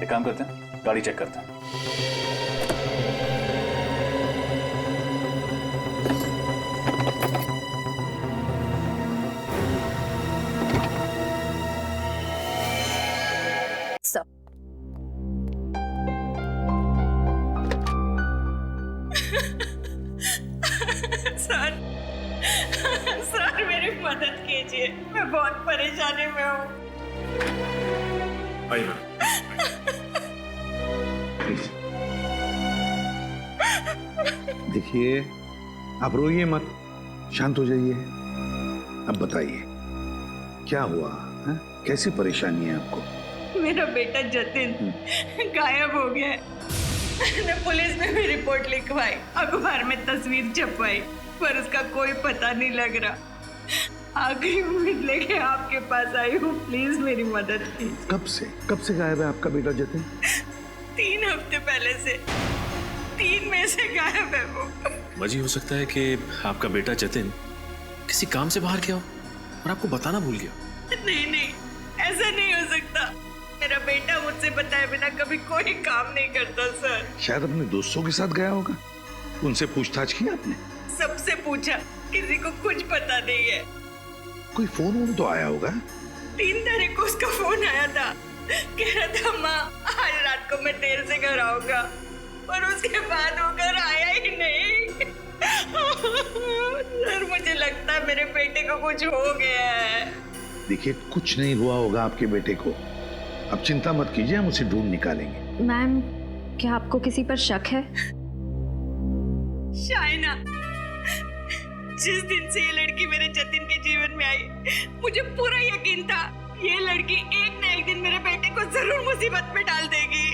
एक काम करते हैं, गाड़ी चेक करते हैं। सर सर मेरी मदद कीजिए, मैं बहुत परेशानी में हूँ। आइए देखिए, आप रोइए मत, शांत हो जाइए। अब बताइए क्या हुआ है? कैसी परेशानी है आपको? मेरा बेटा जतिन गायब हो गया है। मैंने पुलिस में भी रिपोर्ट लिखवाई, अखबार में तस्वीर छपवाई, पर उसका कोई पता नहीं लग रहा। आखिरी उम्मीद लेके आपके पास आई हूँ, प्लीज मेरी मदद कीजिए। कब से गायब है आपका बेटा जतिन? 3 हफ्ते पहले से, 3 में से गायब है वो। वजह हो सकता है कि आपका बेटा जतिन किसी काम से बाहर गया हो और आपको बताना भूल गया। नहीं, ऐसा नहीं हो सकता। मेरा बेटा मुझसे बताए बिना कभी कोई काम नहीं करता सर। शायद अपने दोस्तों के साथ गया होगा, उनसे पूछताछ की आपने? सबसे पूछा, किसी को कुछ पता नहीं है। कोई फोन वोन तो आया होगा? 3 तारीख को उसका फोन आया था, कह रहा था माँ आज रात को मैं देर से घर आऊंगा, और उसके बाद वो घर आया ही नहीं। सर मुझे लगता है मेरे बेटे को कुछ हो गया है। देखिए, कुछ नहीं हुआ होगा आपके बेटे को, अब चिंता मत कीजिए, हम उसे ढूंढ निकालेंगे। मैम, क्या आपको किसी पर शक है? शाइना, जिस दिन से ये लड़की मेरे जतिन के जीवन में आई, मुझे पूरा यकीन था ये लड़की एक न एक दिन मेरे बेटे को जरूर मुसीबत में डाल देगी।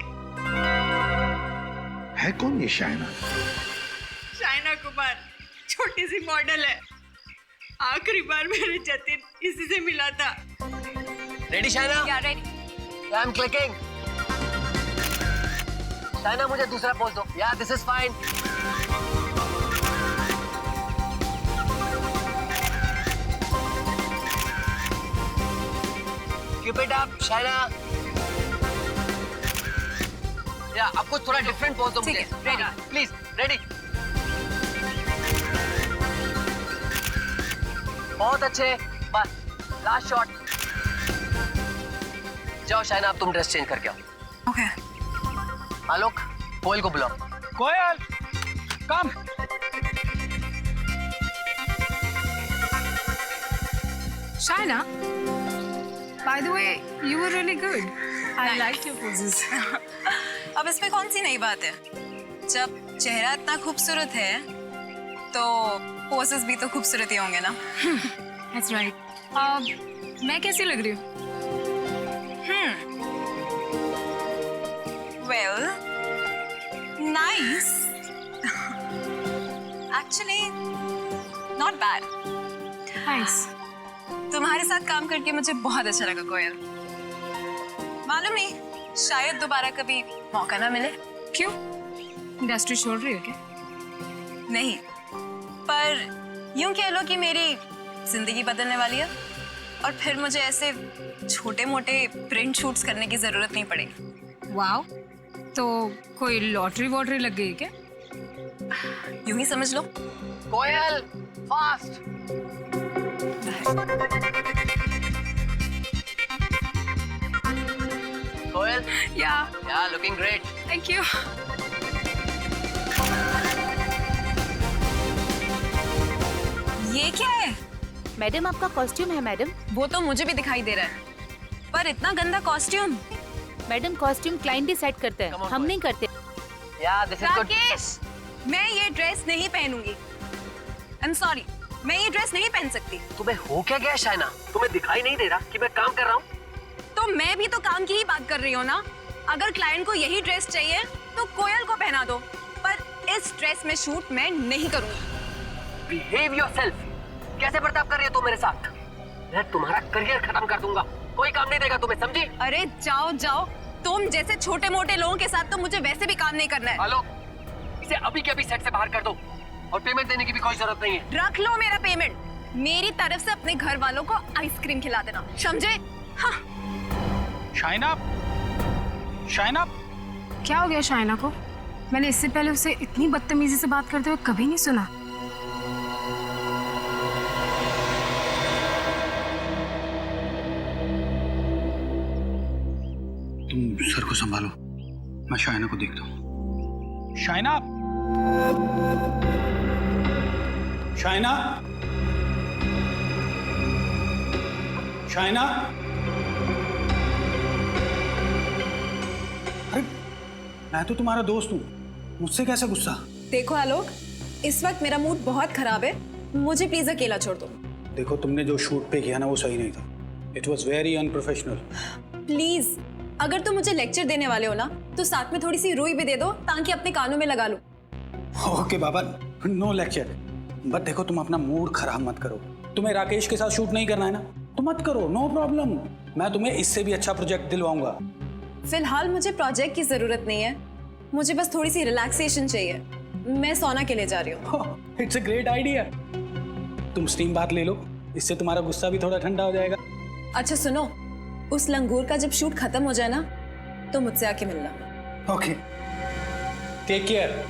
है कौन ये शाइना? शाइना कुमार छोटी सी मॉडल है। आखिरी बार मेरे जतिन इसी से मिला था। रेडी शाइना? क्या ready? I am clicking. Shaina मुझे दूसरा पोज दो। या this is fine. Keep it up Shaina. या आपको थोड़ा डिफरेंट पोज दो मुझे। Ready please, ready. बहुत अच्छे, बस लास्ट शॉट। जाओ शाइना, अब तुम ड्रेस चेंज करके आओ। ओके। आलोक, कोयल को बुलाओ। कोयल, कम। Shaina, by the way, you were really good. I like your poses. अब इसमें कौन सी नई बात है? जब चेहरा इतना खूबसूरत है, तो पोसेस भी तो खूबसूरत ही होंगे ना? That's right. मैं कैसी लग रही हूँ? Well, nice. Actually, not bad. Nice. तुम्हारे साथ काम करके मुझे बहुत अच्छा लगा कोयल। मालूम नहीं, शायद दोबारा कभी मौका ना मिले। क्यों? इंडस्ट्री छोड़ रही हो क्या? नहीं, पर यूं कह लो कि मेरी जिंदगी बदलने वाली है, और फिर मुझे ऐसे छोटे मोटे प्रिंट शूट्स करने की जरूरत नहीं पड़ेगी। वाओ, तो कोई लॉटरी वॉटरी लग गई क्या? यूं ही समझ लो। कोयल, फास्ट। कोयल, या लुकिंग ग्रेट। Thank you. ये क्या है? मैडम, आपका कॉस्ट्यूम है मैडम। वो तो मुझे भी दिखाई दे रहा है, पर इतना गंदा costume. Madam, costume client decide करते हैं, हम नहीं करते। या दिस इज गुड। राकेश, मैं ये ड्रेस नहीं पहनूंगी। आई एम सॉरी, मैं ये ड्रेस नहीं पहन सकती। तुम्हें हो क्या गया शाइना? तुम्हें दिखाई नहीं दे रहा कि मैं काम कर रहा हूँ? तो मैं भी तो काम की ही बात कर रही हूँ ना। अगर क्लाइंट को यही ड्रेस चाहिए तो कोयल को पहना दो, पर इस ड्रेस में शूट मैं नहीं करूंगी। Behave yourself. कैसे बर्ताव कर रही हो तुम मेरे साथ? मैं तुम्हारा करियर खत्म कर दूंगा, कोई काम नहीं देगा तुम्हें, समझी? अरे जाओ जाओ, तुम जैसे छोटे मोटे लोगों के साथ तो मुझे वैसे भी काम नहीं करना है। हेलो, इसे अभी के अभी सेट से बाहर कर दो, और पेमेंट देने की भी कोई जरूरत नहीं है। रख लो मेरा पेमेंट। मेरी तरफ से अपने घर वालों को आइसक्रीम खिला देना, समझे? हाँ। शाइना, शाइना, क्या हो गया शाइना को? मैंने इससे पहले उसे इतनी बदतमीजी से बात करते हुए कभी नहीं सुना। तुम सर को संभालो, मैं शाइना को देखता हूँ। शाइना, शाइना, शाइना। अरे मैं तो तुम्हारा दोस्त हूँ, मुझसे कैसे गुस्सा? देखो आलोक, इस वक्त मेरा मूड बहुत खराब है, मुझे प्लीज अकेला छोड़ दो। देखो, तुमने जो शूट पे किया ना वो सही नहीं था। It was very unprofessional. Please, अगर तुम मुझे लेक्चर देने वाले हो ना तो साथ में थोड़ी सी रुई भी दे दो ताकि अपने कानों में लगा लूं। ओके बाबा, नो लेक्चर। बट देखो, तुम अपना मूड खराब मत करो। तुम्हें राकेश के साथ शूट नहीं करना है ना, तो मत करो, नो प्रॉब्लम। मैं तुम्हें इससे भी अच्छा प्रोजेक्ट दिलवाऊंगा। फिलहाल मुझे प्रोजेक्ट की जरूरत नहीं है, मुझे बस थोड़ी सी रिलैक्सेशन चाहिए। मैं सोना के लिए जा रही हूँ। It's a great idea. तुम स्टीम बात ले लो, इससे तुम्हारा गुस्सा भी थोड़ा ठंडा हो जाएगा। अच्छा सुनो, उस लंगूर का जब शूट खत्म हो जाए ना तो मुझसे आके मिलना। Okay, take care.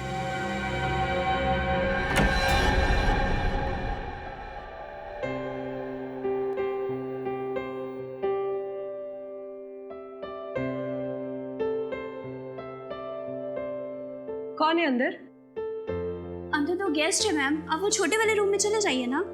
कौन है अंदर? अंदर तो गेस्ट है मैम, आप वो छोटे वाले रूम में चले जाइए ना।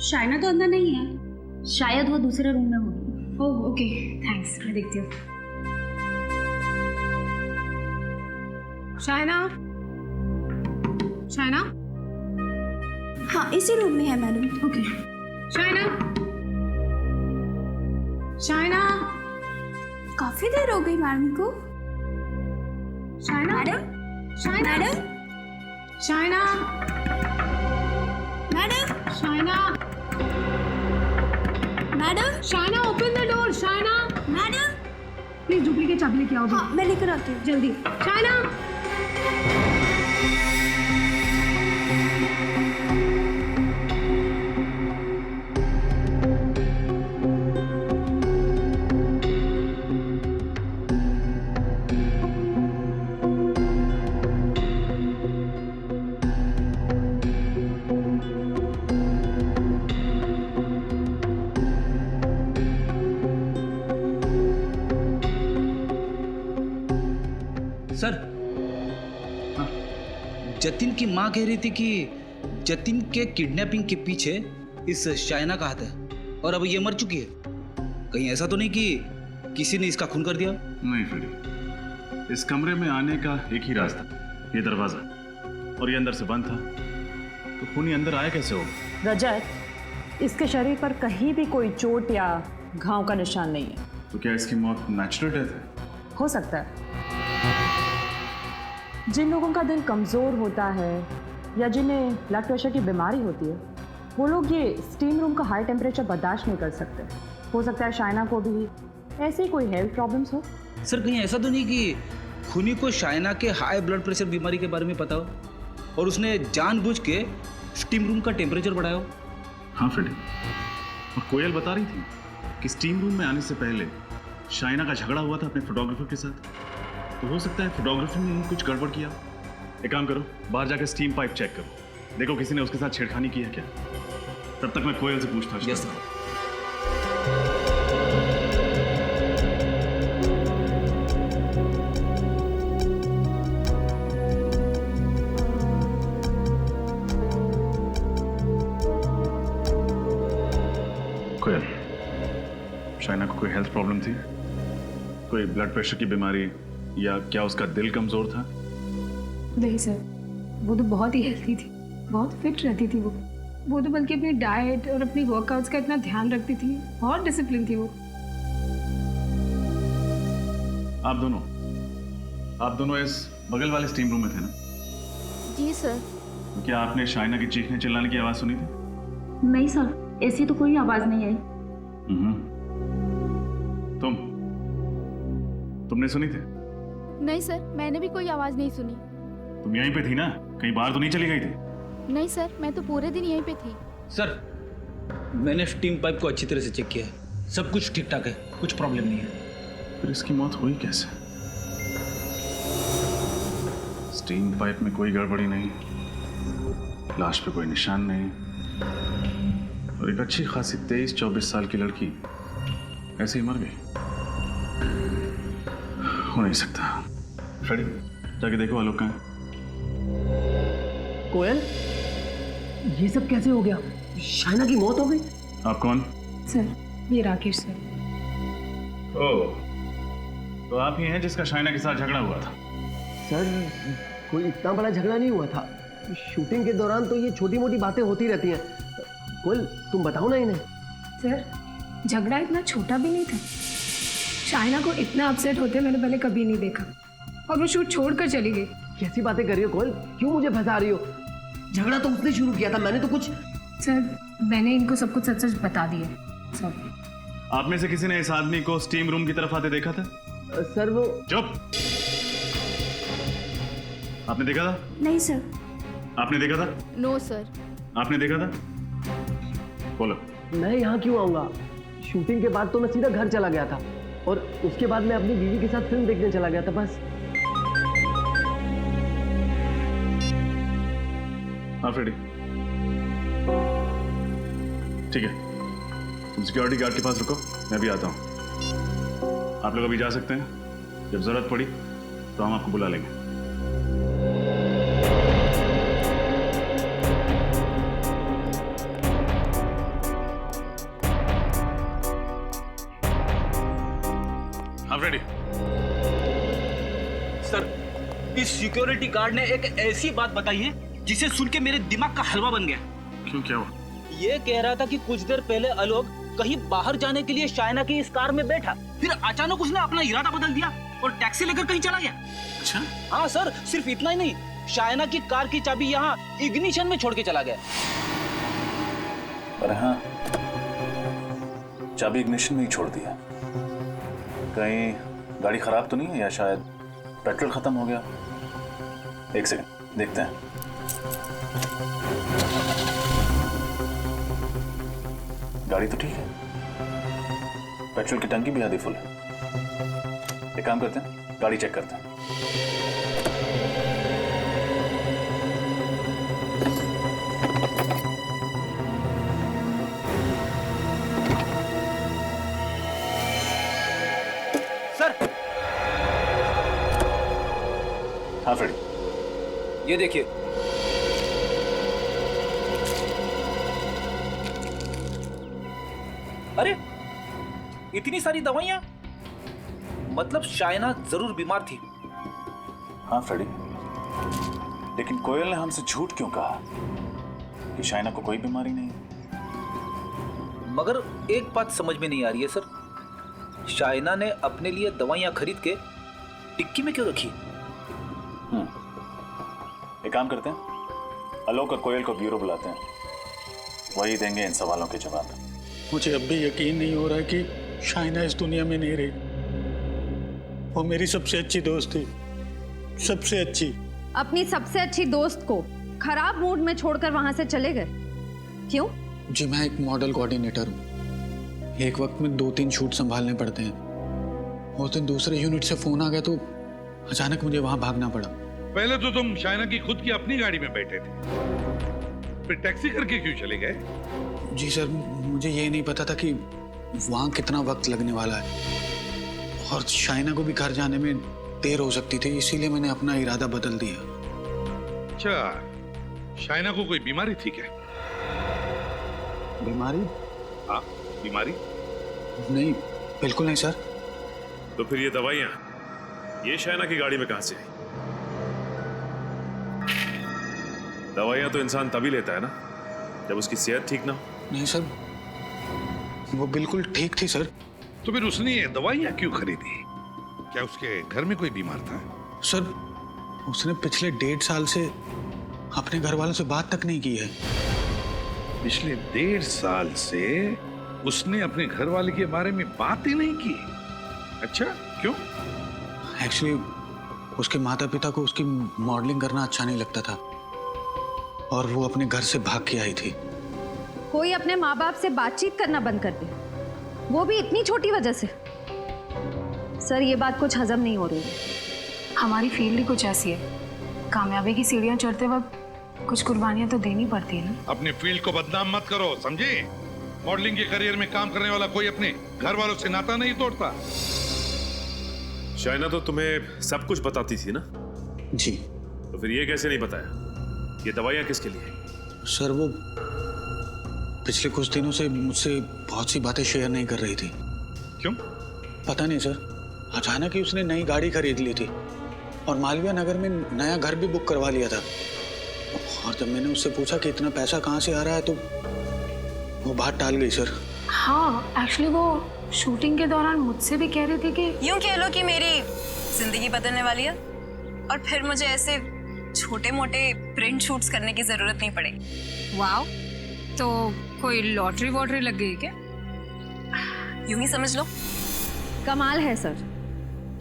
शाइना तो अंदर नहीं है, शायद वो दूसरे रूम में होगी। ओह ओके, थैंक्स, मैं देखती हूँ। शाइना, शाइना, हाँ इसी रूम में है मैडम। ओके। शाइना, शाइना, काफी देर हो गई मैडम को। Shaina, madam, Shaina, madam, Shaina, madam, Shaina, madam, Shaina, open the door. Shaina, madam, please duplicate चाबी लेके आओ। हाँ मैं लेकर आती हूँ जल्दी। शाइना, सर, हाँ, जतिन की माँ कह रही थी कि जतिन के किडनैपिंग के पीछे इस शाइना का हाथ है और अब ये मर चुकी है। कहीं ऐसा तो नहीं कि किसी ने इसका खून कर दिया? नहीं फ्रेडी, इस कमरे में आने का एक ही रास्ता, ये दरवाजा, और ये अंदर से बंद था, तो खूनी अंदर आया कैसे होगा? रजत, इसके शरीर पर कहीं भी कोई चोट या घाव का निशान नहीं है। तो क्या इसकी मौत नेचुरल डेथ है? हो सकता है। जिन लोगों का दिल कमज़ोर होता है या जिन्हें ब्लड प्रेशर की बीमारी होती है, वो लोग ये स्टीम रूम का हाई टेम्परेचर बर्दाश्त नहीं कर सकते। हो सकता है शाइना को भी ऐसे ही कोई हेल्थ प्रॉब्लम्स हो। सर कहीं ऐसा तो नहीं कि खुनी को शाइना के हाई ब्लड प्रेशर बीमारी के बारे में पता हो और उसने जानबूझ के स्टीम रूम का टेम्परेचर बढ़ाया हो? हाँ फ्रेडी, और कोयल बता रही थी कि स्टीम रूम में आने से पहले शाइना का झगड़ा हुआ था अपने फोटोग्राफर के साथ। तो हो सकता है फोटोग्राफर ने ही कुछ गड़बड़ किया। एक काम करो, बाहर जाकर स्टीम पाइप चेक करो, देखो किसी ने उसके साथ छेड़खानी की है क्या। तब तक मैं कोयल से पूछताछ करता हूं। कोयल, शाइना को कोई हेल्थ प्रॉब्लम थी? कोई ब्लड प्रेशर की बीमारी या क्या उसका दिल कमजोर था? नहीं सर, वो तो बहुत ही हेल्थी थी, बहुत फिट रहती थी वो तो बल्कि अपनी डाइट और अपनी वर्कआउट्स का इतना ध्यान रखती थी, बहुत डिसिप्लिन थी वो। आप दोनों इस बगल वाले स्टीम रूम में थे ना? जी सर। तो क्या आपने शाइना की चीखने चिल्लाने की आवाज सुनी थी? नहीं सर, ऐसी तो कोई आवाज नहीं आई। तुमने सुनी थी? नहीं सर, मैंने भी कोई आवाज नहीं सुनी। तुम यहीं पे थी ना, कहीं बाहर तो नहीं चली गई थी? नहीं सर, मैं तो पूरे दिन यहीं पे थी। सर मैंने स्टीम पाइप को अच्छी तरह से चेक किया है, सब कुछ ठीक ठाक है, कुछ प्रॉब्लम नहीं है। फिर इसकी मौत हुई कैसे? स्टीम पाइप में कोई गड़बड़ी नहीं, लाश पे कोई निशान नहीं, और एक अच्छी खासी 23-24 साल की लड़की ऐसे ही मर गई। हो नहीं सकता। फ्रेडी, जाके देखो आलोक कहाँ है। कोयल, ये सब कैसे हो गया? शाइना की मौत हो गई? आप कौन? सर, ये राकेश सर। ओह, तो आप ही हैं जिसका शाइना के साथ झगड़ा हुआ था? सर, कोई इतना बड़ा झगड़ा नहीं हुआ था। शूटिंग के दौरान तो ये छोटी मोटी बातें होती रहती हैं। कोयल, तुम बताओ ना इन्हें। सर, झगड़ा इतना छोटा भी नहीं था। शाइना को इतना अपसेट होते मैंने पहले कभी नहीं देखा, और वो शूट छोड़कर चली गई। कैसी बातें कर रही हो कोयल? क्यों मुझे फंसा रही हो? झगड़ा तो उसने शुरू किया था, मैंने तो कुछ। सर, मैंने इनको सब कुछ सच सच बता दिया। सॉरी। आप में से किसी ने इस आदमी को स्टीम रूम की तरफ आते देखा था? सर वो। चुप! आपने देखा था? नहीं सर। आपने देखा था? No sir. आपने देखा था? बोलो। मैं यहाँ क्यों आऊंगा? शूटिंग के बाद तो मैं सीधा घर चला गया था, और उसके बाद मैं अपनी बीवी के साथ फिल्म देखने चला गया था, बस। हाँ फ्रेडी, ठीक है, तुम सिक्योरिटी गार्ड के पास रुको, मैं भी आता हूँ। आप लोग अभी जा सकते हैं, जब जरूरत पड़ी तो हम आपको बुला लेंगे। हाँ फ्रेडी। सर, इस सिक्योरिटी गार्ड ने एक ऐसी बात बताई है जिसे सुन के मेरे दिमाग का हलवा बन गया। क्यों, क्या हुआ? ये कह रहा था कि कुछ देर पहले आलोक कहीं बाहर जाने के लिए शाइना की इस कार में बैठा, फिर अचानक उसने अपना इरादा बदल दिया और टैक्सी लेकर कहीं चला गया। अच्छा? हाँ सर, सिर्फ इतना ही नहीं, शाइना की कार की चाबी यहाँ इग्निशन में छोड़ के चला गया। अरे हाँ, चाबी इग्निशन में ही छोड़ दिया। कहीं गाड़ी खराब तो नहीं है, या शायद पेट्रोल खत्म हो गया? एक सेकंड, देखते हैं। गाड़ी तो ठीक है, पेट्रोल की टंकी भी आधी फुल है। एक काम करते हैं, गाड़ी चेक करते हैं। सर, हाँ फ्रेडी, ये देखिए। अरे, इतनी सारी दवाइयां, मतलब शाइना जरूर बीमार थी। हाँ फ्रेडी, लेकिन कोयल ने हमसे झूठ क्यों कहा कि शाइना को कोई बीमारी नहीं? मगर एक बात समझ में नहीं आ रही है सर, शाइना ने अपने लिए दवाइयां खरीद के टिक्की में क्यों रखी? एक काम करते हैं, आलोक और कोयल को ब्यूरो बुलाते हैं, वही देंगे इन सवालों के जवाब। मुझे अब भी यकीन नहीं हो रहा है कि शाइना इस दुनिया में नहीं रही। वो मेरी सबसे अच्छी दोस्त थी, सबसे अच्छी। अपनी सबसे अच्छी दोस्त को खराब मूड में छोड़कर वहां से चले गए, क्यों? जी मैं एक मॉडल कोऑर्डिनेटर हूँ, एक वक्त में 2-3 शूट संभालने पड़ते हैं। उस दिन दूसरे यूनिट से फोन आ गया तो अचानक मुझे वहां भागना पड़ा। पहले तो तुम शाइना की खुद की अपनी गाड़ी में बैठे थे, फिर टैक्सी करके क्यों चले गए? जी सर, मुझे ये नहीं पता था कि वहां कितना वक्त लगने वाला है और शाइना को भी घर जाने में देर हो सकती थी, इसीलिए मैंने अपना इरादा बदल दिया। अच्छा, शाइना को कोई बीमारी थी क्या? बीमारी? हाँ, बीमारी? नहीं, बिल्कुल नहीं सर। तो फिर ये दवाइयां ये शाइना की गाड़ी में कहां से आई? दवाइयां तो इंसान तभी लेता है ना जब उसकी सेहत ठीक ना हो। नहीं सर, वो बिल्कुल ठीक थी सर। तो फिर उसने ये दवाइयां क्यों खरीदी? क्या उसके घर में कोई बीमार था? सर, उसने पिछले 1.5 साल से अपने घर वालों से बात तक नहीं की है। पिछले 1.5 साल से उसने अपने घर वाले के बारे में बात ही नहीं की? अच्छा, क्यों? एक्चुअली उसके माता पिता को उसकी मॉडलिंग करना अच्छा नहीं लगता था और वो अपने घर से भाग के आई थी। कोई अपने माँ बाप से बातचीत करना बंद कर दे, वो भी इतनी छोटी वजह से। सर, ये बात कुछ हजम नहीं हो रही है। हमारी फील्ड ही कुछ ऐसी है, कामयाबी की सीढ़ियां चढ़ते वक्त कुछ कुर्बानियां तो देनी पड़ती है ना। अपनी फील्ड को बदनाम मत करो, समझे? मॉडलिंग के करियर में काम करने वाला कोई अपने घर वालों से नाता नहीं तोड़ता। शाइना तो तुम्हें सब कुछ बताती थी ना? जी। तो फिर ये कैसे नहीं बताया ये दवाइयां किसके लिए? सर, वो पिछले कुछ दिनों से मुझसे बहुत सी बातें शेयर नहीं कर रही थी। क्यों? पता नहीं सर, अचानक ही उसने नई गाड़ी खरीद ली थी और मालवीय नगर में नया घर भी बुक करवा लिया था। और जब मैंने उससे पूछा कि इतना पैसा कहाँ से आ रहा है तो वो बात टाल गई सर। हाँ, एक्चुअली वो शूटिंग के दौरान मुझसे भी कह रही थी कि यूं कह लो कि मेरी जिंदगी बदलने वाली है और फिर मुझे ऐसे छोटे मोटे प्रिंट शूट्स करने की जरूरत नहीं पड़ेगी। वाओ, तो कोई लॉटरी वॉटरी लग गई क्या? यूं ही समझ लो। कमाल है सर,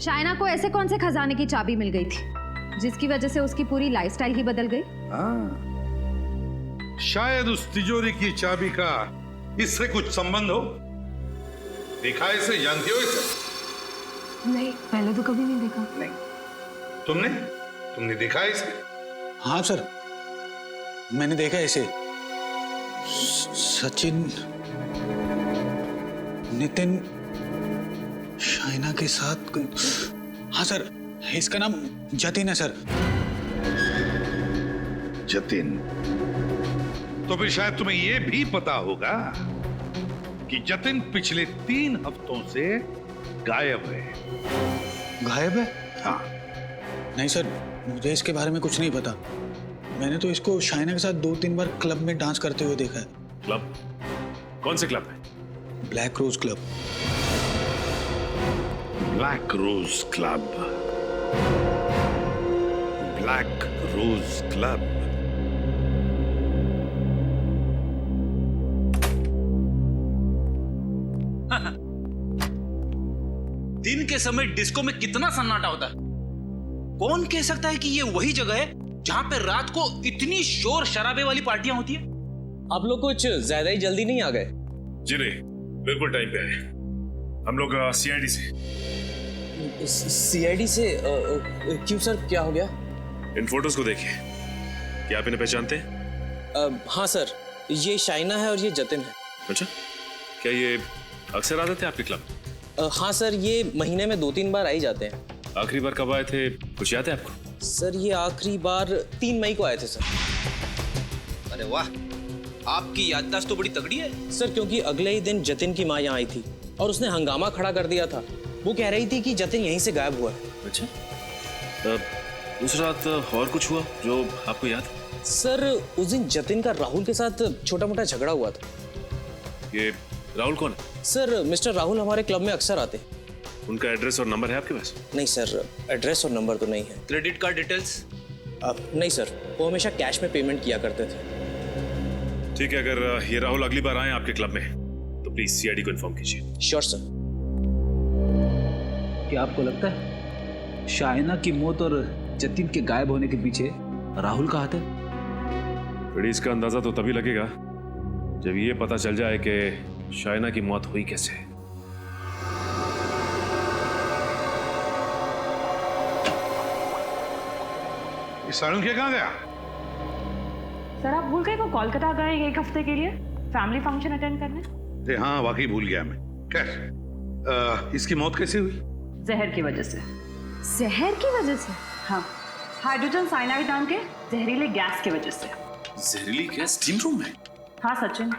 शाइना को ऐसे कौन से खजाने की चाबी मिल गई थी जिसकी वजह से उसकी पूरी लाइफस्टाइल ही बदल गई? हाँ, शायद उस तिजोरी की चाबी का इससे कुछ संबंध हो। देखा इसे? जानती हो इसे? नहीं, पहले तो कभी नहीं देखा। नहीं, तुमने देखा इसे? हाँ सर, मैंने देखा इसे। सचिन, नितिन, शाइना के साथ। हाँ सर, इसका नाम जतिन है सर। जतिन? तो फिर शायद तुम्हें यह भी पता होगा कि जतिन पिछले 3 हफ्तों से गायब है। गायब है? हाँ। नहीं सर, मुझे इसके बारे में कुछ नहीं पता। मैंने तो इसको शाइना के साथ 2-3 बार क्लब में डांस करते हुए देखा है। क्लब? कौन से क्लब है? Black rose club. Black rose club. Black rose club. दिन के समय डिस्को में कितना सन्नाटा होता है। कौन कह सकता है कि ये वही जगह है जहां पे रात को इतनी शोर शराबे वाली पार्टियां होती हैं? आप लोग कुछ ज्यादा ही जल्दी नहीं आ गए? जी नहीं, बिल्कुल टाइम पे आए। हम लोग सीआईडी से। सीआईडी से? क्यों सर, क्या हो गया? इन फोटोज को देखिए, क्या आप इन्हें पहचानते हैं? हाँ सर, ये शाइना है और ये जतिन है। अच्छा, क्या ये अक्सर आते थे आपके क्लब? हाँ सर, ये महीने में 2-3 बार आ ही जाते हैं। आखिरी बार कब आए थे, कुछ याद है आपको? सर, ये आखिरी बार 3 मई को आए थे सर। अरे वाह, आपकी याददाश्त तो बड़ी तगड़ी है सर, क्योंकि अगले ही दिन जतिन की माँ यहाँ आई थी और उसने हंगामा खड़ा कर दिया था। वो कह रही थी कि जतिन यहीं से गायब हुआ है। अच्छा, उस रात और कुछ हुआ जो आपको याद? सर, उस दिन जतिन का राहुल के साथ छोटा मोटा झगड़ा हुआ था। ये राहुल कौन है? सर मिस्टर राहुल हमारे क्लब में अक्सर आते हैं। उनका एड्रेस और नंबर है आपके पास? नहीं सर, एड्रेस और नंबर तो नहीं है। Credit card details? नहीं सर, वो हमेशा कैश में पेमेंट किया करते थे। ठीक है, अगर ये राहुल अगली बार आए आपके क्लब में तो प्लीज सीआईडी को इन्फॉर्म कीजिए। Sure sir. क्या आपको लगता है शाइना की मौत और जतिन के गायब होने के पीछे राहुल का हाथ है? बड़ी इसका अंदाजा तो तभी लगेगा जब ये पता चल जाए कि शाइना की मौत हुई कैसे। सालुंखे कहाँ गया? सर आप भूल गए वो कोलकाता गए एक हफ्ते के लिए फैमिली फंक्शन अटेंड करने। हाँ वाकई भूल गया मैं। खैर इसकी मौत कैसे हुई? जहर की वजह से। जहर की वजह से? हाँ, हाइड्रोजन साइनाइड नाम के जहरीले गैस की वजह से। जहरीली गैस स्टीम रूम में? हाँ सचिन,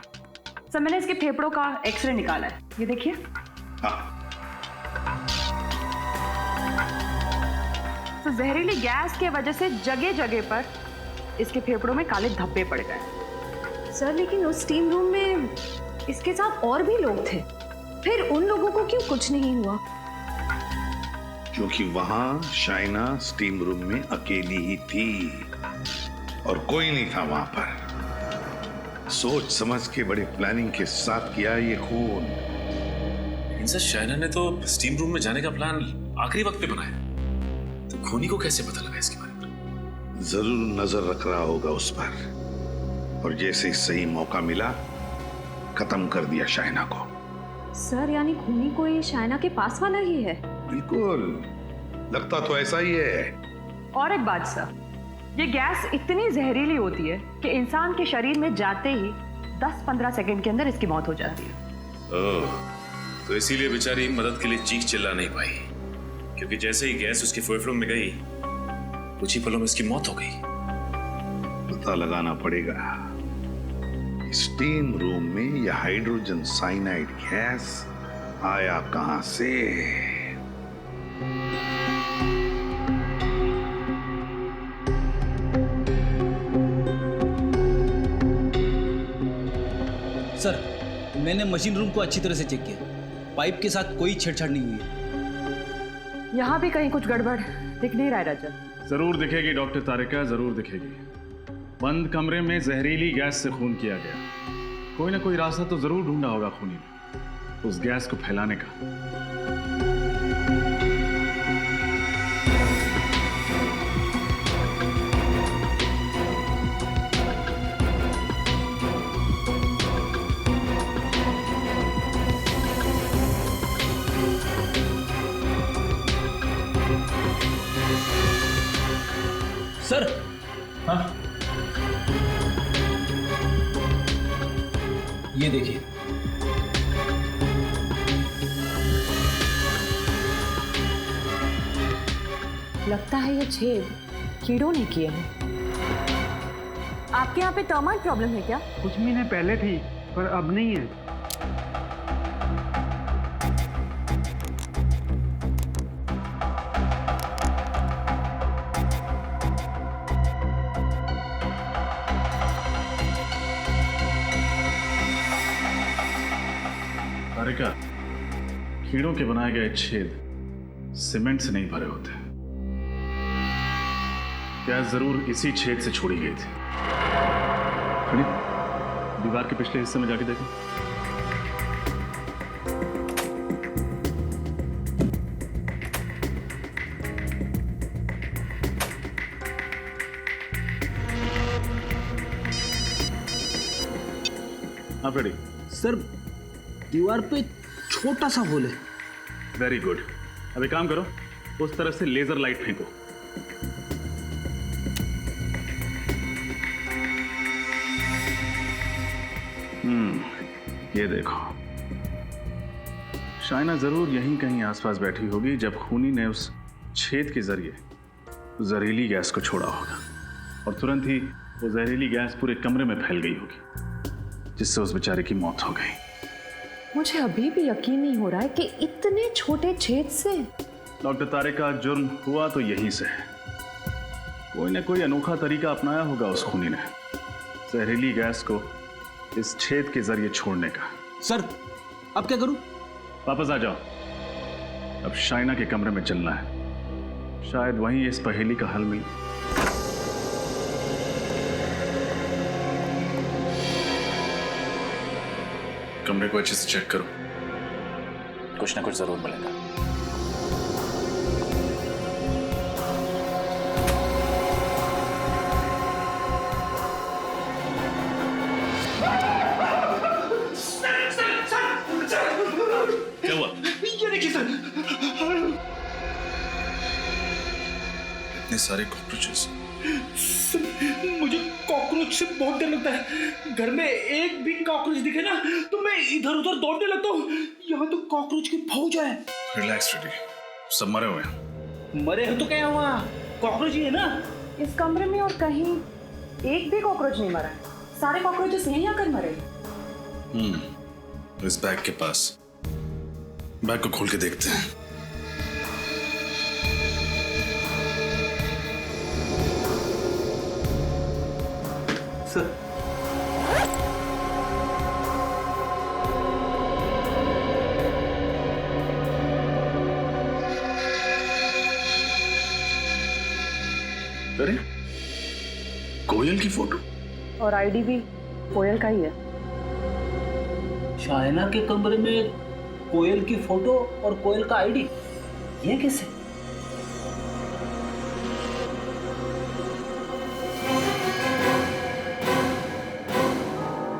सर मैंने इसके फेफड़ों का एक्सरे निकाला है, ये देखिए। हाँ। तो जहरीली गैस की वजह से जगह जगह पर इसके फेफड़ों में काले धब्बे पड़ गए। सर लेकिन उस स्टीम रूम में इसके साथ और भी लोग थे, फिर उन लोगों को क्यों कुछ नहीं हुआ? क्योंकि वहां शाइना स्टीम रूम में अकेली ही थी और कोई नहीं था वहां पर। सोच समझ के बड़े प्लानिंग के साथ किया ये खून। लेकिन सर शाइना ने तो स्टीम रूम में जाने का प्लान आखिरी वक्त पे बनाया, तो खूनी को कैसे पता लगा इसके बारे में? जरूर नजर रख रहा होगा उस पर, और जैसे ही सही मौका मिला खत्म कर दिया शाइना को। सर यानी खूनी कोई शाइना के पास वाला ही है? बिल्कुल, लगता तो ऐसा ही है। और एक बात सर, ये गैस इतनी जहरीली होती है कि इंसान के शरीर में जाते ही 10-15 सेकंड के अंदर इसकी मौत हो जाती है। ओह, तो इसीलिए बेचारी मदद के लिए चीख चिल्ला नहीं पाई, क्योंकि जैसे ही गैस उसके फेफड़ों में गई कुछ ही पलों में इसकी मौत हो गई। पता लगाना पड़ेगा स्टीम रूम में यह हाइड्रोजन साइनाइड गैस आया कहां से। सर मैंने मशीन रूम को अच्छी तरह से चेक किया, पाइप के साथ कोई छेड़छाड़ नहीं हुई है। यहाँ भी कहीं कुछ गड़बड़ दिख नहीं रहा है रजत। जरूर दिखेगी डॉक्टर तारिका, जरूर दिखेगी। बंद कमरे में जहरीली गैस से खून किया गया, कोई ना कोई रास्ता तो जरूर ढूंढा होगा खूनी ने उस गैस को फैलाने का। सर हाँ, ये देखिए। लगता है ये छेद कीड़ों ने किए हैं। आपके यहाँ पे टर्माइट प्रॉब्लम है क्या? कुछ महीने पहले थी पर अब नहीं है। तारिका, कीड़ों के बनाए गए छेद सीमेंट से नहीं भरे होते। गैस जरूर इसी छेद से छोड़ी गई थी। खड़ी, दीवार के पिछले हिस्से में जाके देखो। हाँ फ्रेडी। सर दीवार पे छोटा सा होल है। Very good. अब एक काम करो, उस तरफ से लेजर लाइट फेंको। ये देखो, शाइना जरूर यहीं कहीं आसपास बैठी होगी जब खूनी ने उस छेद के जरिए जहरीली गैस को छोड़ा होगा, और तुरंत ही वो जहरीली गैस पूरे कमरे में फैल गई होगी, जिससे उस बेचारे की मौत हो गई। मुझे अभी भी यकीन नहीं हो रहा है कि इतने छोटे छेद से। डॉक्टर तारिका, जुर्म हुआ तो यहीं से है। कोई ना कोई अनोखा तरीका अपनाया होगा उस खूनी ने जहरीली गैस को इस छेद के जरिए छोड़ने का। सर अब क्या करूं? वापस आ जाओ। अब शाइना के कमरे में चलना है, शायद वहीं इस पहेली का हल मिले। कमरे को अच्छे से चेक करो, कुछ ना कुछ जरूर मिलेगा। क्या हुआ? ये देखिए सर, इतने सारे कॉकरोचेस। मुझे कॉकरोच से बहुत डर लगता है। घर में एक भी कॉकरोच दिखे ना तो मैं इधर उधर दौड़ने लगता हूँ। यहाँ तो कॉकरोच की फौज है। रिलैक्स रेडी, सब मरे हुए हैं। मरे हो तो क्या हुआ, कॉकरोच ही है ना। इस कमरे में और कहीं एक भी कॉकरोच नहीं मरा है। सारे कॉकरोचेस यहीं आकर मरे। इस बैग के पास, बैग को खोल के देखते हैं। सर, अरे कोयल की फोटो और आईडी भी कोयल का ही है। शाइना के कमरे में कोयल की फोटो और कोयल का आईडी, ये कैसे?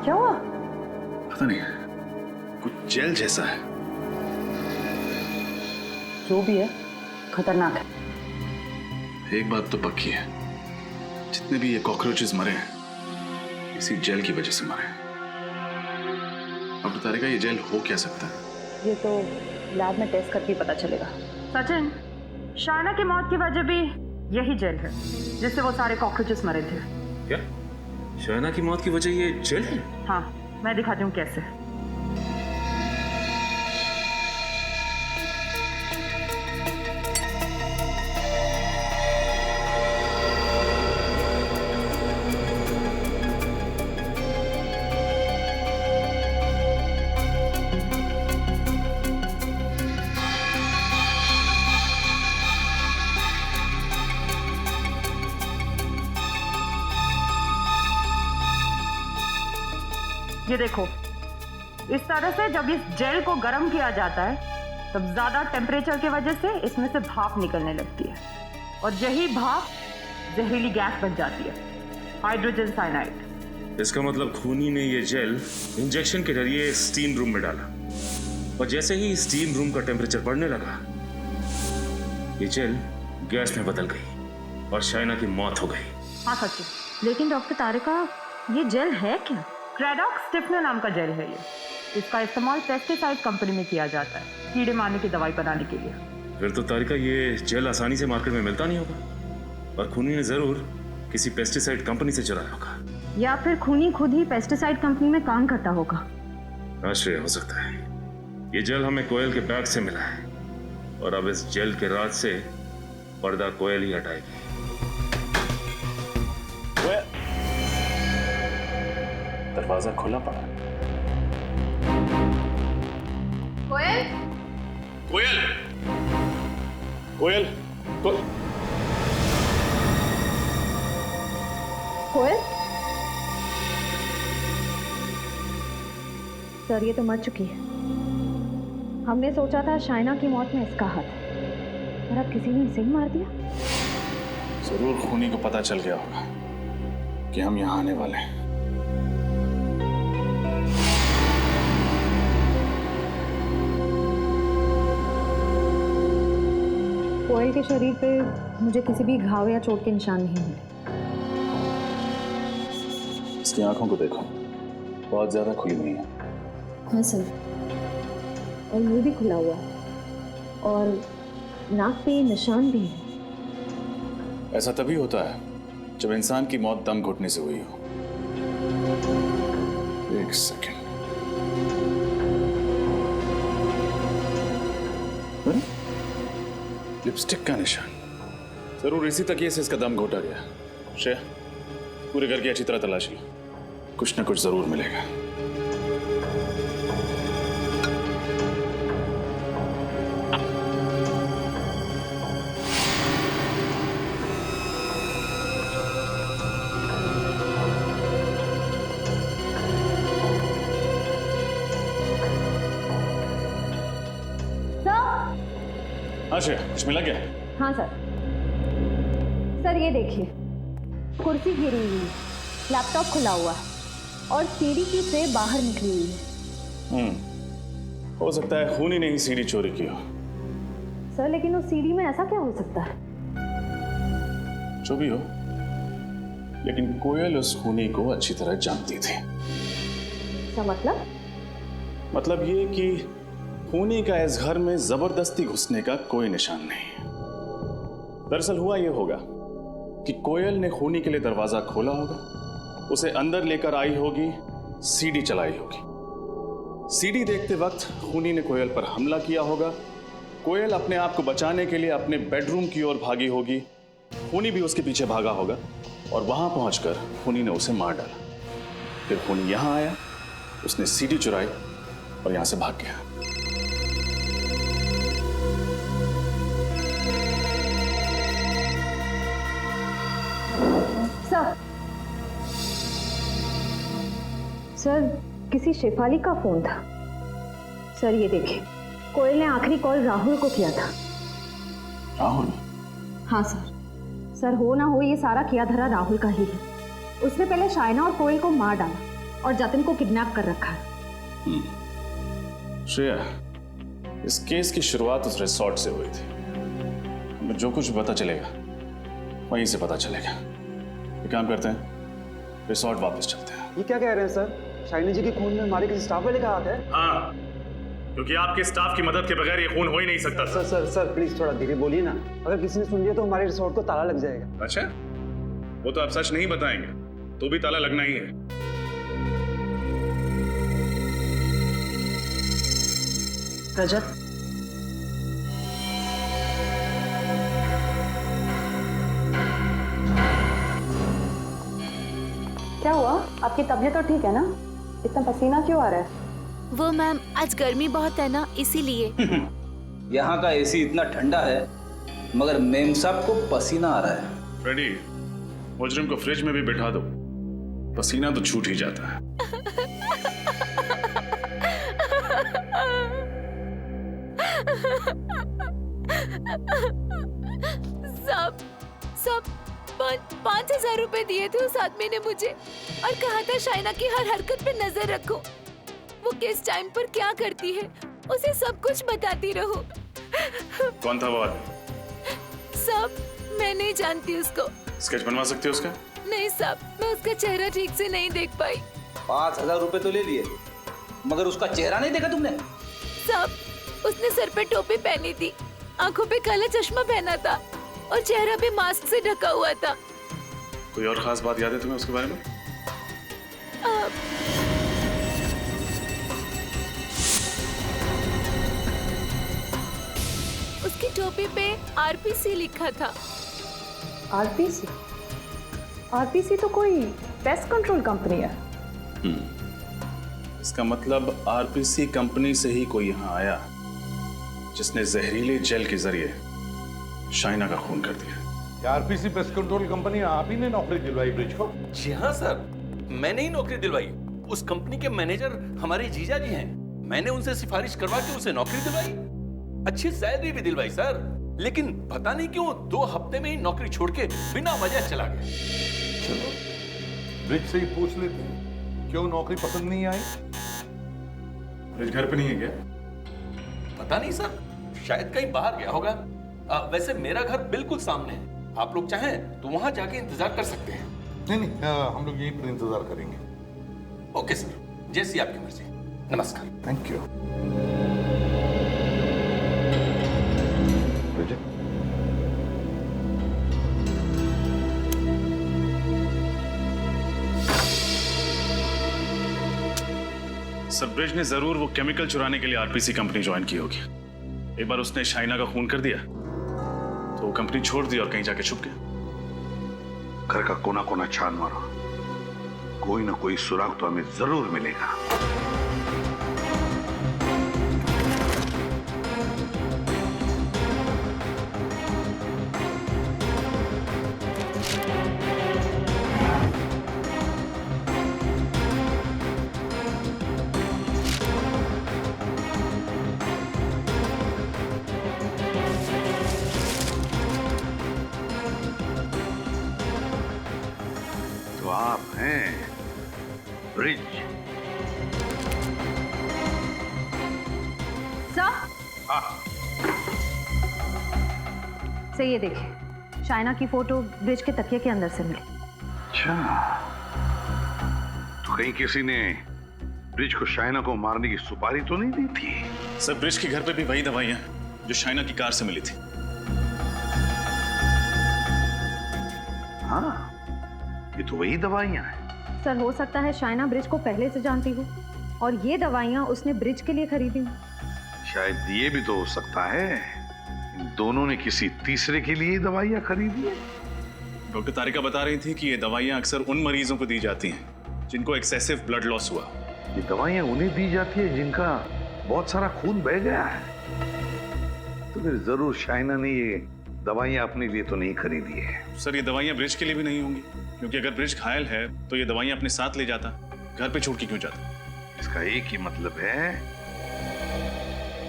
क्या हुआ? पता नहीं, कुछ जेल जैसा है। जो भी है खतरनाक है। एक बात तो पक्की है, जितने भी ये कॉकरोचेस मरे हैं इसी जेल की वजह से मरे हैं। अब तारिका, ये जेल हो क्या सकता है? ये तो लैब में टेस्ट करके पता चलेगा। सचिन, शाइना की मौत की वजह भी यही जेल है जिससे वो सारे कॉकरोचेस मरे थे। क्या शाइना की मौत की वजह ये जेल है? हाँ, मैं दिखाती हूँ कैसे। ये देखो, इस तरह से जब इस जेल को गर्म किया जाता है तब ज्यादा टेम्परेचर की वजह से इसमें से भाप निकलने लगती है और यही भाप जहरीली गैस बन जाती है, हाइड्रोजन साइनाइड। इसका मतलब खूनी ने ये जेल इंजेक्शन के जरिए स्टीम रूम में डाला और जैसे ही स्टीम रूम का टेम्परेचर बढ़ने लगा ये जेल गैस में बदल गई और शाइना की मौत हो गई। हाँ सचिन, लेकिन डॉक्टर तारिका, ये जेल है क्या? क्रेडॉक्स स्टिफनर नाम का जेल है ये। इसका इस्तेमाल पेस्टिसाइड कंपनी में किया जाता है कीड़े मारने की दवाई बनाने के लिए। फिर तो तारिका ये जेल आसानी से मार्केट में मिलता नहीं होगा और खूनी ने जरूर किसी पेस्टिसाइड कंपनी से चुराया होगा, या फिर खूनी खुद ही पेस्टिसाइड कंपनी में काम करता होगा। आश्चर्य हो सकता है। ये जेल हमें कोयल के बैग से मिला है और अब इस जेल के राज से पर्दा कोयल ही हटाएगी। दरवाजा खुला पड़ा। कोयल, कोयल, कोयल, कोयल? सर, ये तो मर चुकी है। हमने सोचा था शाइना की मौत में इसका हाथ है, पर अब किसी ने इसे ही मार दिया। जरूर खूनी को पता चल गया होगा कि हम यहाँ आने वाले हैं। कोयल के शरीर पे मुझे किसी भी घाव या चोट के निशान नहीं मिले। इसकी आंखों को देखो, बहुत ज्यादा खुली हुई है। हाँ सर, और मुंह भी खुला हुआ है और नाक पे निशान भी है। ऐसा तभी होता है जब इंसान की मौत दम घुटने से हुई हो। एक सेकंड, लिपस्टिक का निशान, जरूर इसी तकिए से इसका दम घोटा गया। श्रेया, पूरे घर की अच्छी तरह तलाशी लो, कुछ ना कुछ जरूर मिलेगा। हाँ श्रेया, कुछ मिला क्या? हाँ सर। सर ये देखिए, कुर्सी गिरी हुई है, लैपटॉप खुला हुआ है और सीढ़ी की ट्रे बाहर निकली हुई है। हो सकता है खूनी ने ही सीढ़ी चोरी की हो। सर लेकिन उस सीढ़ी में ऐसा क्या हो सकता है? जो भी हो, लेकिन कोयल उस खूनी को अच्छी तरह जानती थी। क्या मतलब ये कि खूनी का इस घर में जबरदस्ती घुसने का कोई निशान नहीं। दरअसल हुआ ये होगा कि कोयल ने खूनी के लिए दरवाजा खोला होगा, उसे अंदर लेकर आई होगी, सीढ़ी चलाई होगी। सीढ़ी देखते वक्त खूनी ने कोयल पर हमला किया होगा। कोयल अपने आप को बचाने के लिए अपने बेडरूम की ओर भागी होगी, खूनी भी उसके पीछे भागा होगा और वहां पहुंचकर खूनी ने उसे मार डाला। फिर खूनी यहां आया, उसने सीढ़ी चुराई और यहां से भाग गया। सर किसी शेफाली का फोन था। सर ये देखिए, कोयल ने आखिरी कॉल राहुल को किया था। राहुल? हाँ सर। सर हो ना हो ये सारा किया धरा राहुल का ही है। उसने पहले शाइना और कोयल को मार डाला और जतिन को किडनैप कर रखा है। श्रेया, इस केस की शुरुआत उस रिसोर्ट से हुई थी। हमें जो कुछ पता चलेगा वहीं से पता चलेगा। एक काम करते हैं, रिसोर्ट वापस चलते हैं। ये क्या कह रहे हैं सर? शाइना जी के खून में हमारे किसी स्टाफ वाले का हाथ है? हाँ, क्योंकि आपके स्टाफ की मदद के बगैर ये खून हो ही नहीं सकता। सर प्लीज थोड़ा धीरे बोलिए ना। अगर किसी ने सुन लिया तो हमारे रिसोर्ट को ताला लग जाएगा। अच्छा, वो तो आप सच नहीं बताएंगे तो भी ताला लगना ही है। रजत, क्या हुआ? आपकी तबीयत तो ठीक है ना? इतना पसीना क्यों आ रहा है? वो मैम, आज गर्मी बहुत है ना, इसीलिए। यहाँ का एसी इतना ठंडा है मगर मेम साहब को पसीना आ रहा है। फ्रेडी, मुजरिम को फ्रिज में भी बिठा दो, पसीना तो छूट ही जाता है। सब 5,000 रुपए दिए थे उस आदमी ने मुझे और कहा था शाइना की हर हरकत पे नजर रखो, वो किस टाइम पर क्या करती है उसे सब कुछ बताती रहो। कौन था वो आदमी? सब मैं नहीं जानती उसको। स्केच बनवा सकते हो उसका? नहीं साहब, मैं उसका चेहरा ठीक से नहीं देख पाई। 5,000 रुपए तो ले लिए मगर उसका चेहरा नहीं देखा तुमने? साहब, उसने सर पे टोपी पहनी थी, आंखों पे काला चश्मा पहना था और चेहरा भी मास्क से ढका हुआ था। कोई और खास बात याद है तुम्हें उसके बारे में? उसकी टोपी पे आरपीसी लिखा था। आरपीसी? आरपीसी तो कोई पेस्ट कंट्रोल कंपनी है। इसका मतलब आरपीसी कंपनी से ही कोई यहाँ आया जिसने जहरीले जेल के जरिए शाइना का खून कर दिया। आरपीसी पेस्ट कंट्रोल कंपनी आप ही ने नौकरी दिलवाई ब्रिज को? जी हाँ सर, मैंने ही नौकरी दिलवाई। उस कंपनी के मैनेजर हमारे जीजा जी हैं। मैंने उनसे सिफारिश करवा के उसे नौकरी दिलवाई, अच्छी सैलरी भी दिलवाई सर। लेकिन पता नहीं क्यों 2 हफ्ते में ही नौकरी छोड़ के बिना वजह चला गया। चलो ब्रिज से ही पूछ लेते हैं, क्यों नौकरी पसंद नहीं आई? ब्रिज घर पे नहीं है क्या? पता नहीं सर, शायद कहीं बाहर गया होगा। वैसे मेरा घर बिल्कुल सामने है, आप लोग चाहें तो वहां जाके इंतजार कर सकते हैं। नहीं, हम लोग यहीं पर इंतजार करेंगे। ओके सर, जैसी आपकी मर्जी। नमस्कार। Thank you. सर, ब्रिज ने जरूर वो केमिकल चुराने के लिए आरपीसी कंपनी ज्वाइन की होगी। एक बार उसने शाइना का खून कर दिया तो वो कंपनी छोड़ दी और कहीं जाके छुप गया। घर का कोना कोना छान मारो, कोई ना कोई सुराग तो हमें जरूर मिलेगा। ब्रिज। सर हाँ, सर ये देखिए, शाइना की फोटो ब्रिज के तकिए के अंदर से मिली। अच्छा, तो कहीं किसी ने ब्रिज को शाइना को मारने की सुपारी तो नहीं दी थी? सर ब्रिज के घर पे भी वही दवाइयां जो शाइना की कार से मिली थी। हाँ, ये तो वही दवाइयां हैं। सर हो सकता है शाइना ब्रिज को पहले से जानती हो और ये दवाइयाँ उसने ब्रिज के लिए खरीदी हो। शायद ये भी तो हो सकता है इन दोनों ने किसी तीसरे के लिए दवाइयां खरीदी है। डॉक्टर तारिका बता रही थी कि ये दवाइयां अक्सर उन मरीजों को दी जाती हैं जिनको एक्सेसिव ब्लड लॉस हुआ। ये दवाइयां उन्हें दी जाती है जिनका बहुत सारा खून बह गया है। तो फिर जरूर शाइना ने ये दवाइयां अपने लिए तो नहीं खरीदी है। सर ये दवाइयां ब्रिज के लिए भी नहीं होंगी, क्योंकि अगर ब्रिज घायल है तो ये दवाइयां अपने साथ ले जाता, घर पे छोड़ के क्यों जाता? इसका एक ही मतलब है,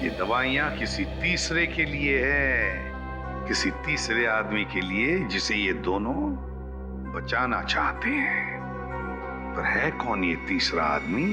ये दवाइयां किसी तीसरे के लिए है, किसी तीसरे आदमी के लिए जिसे ये दोनों बचाना चाहते हैं। पर है कौन ये तीसरा आदमी?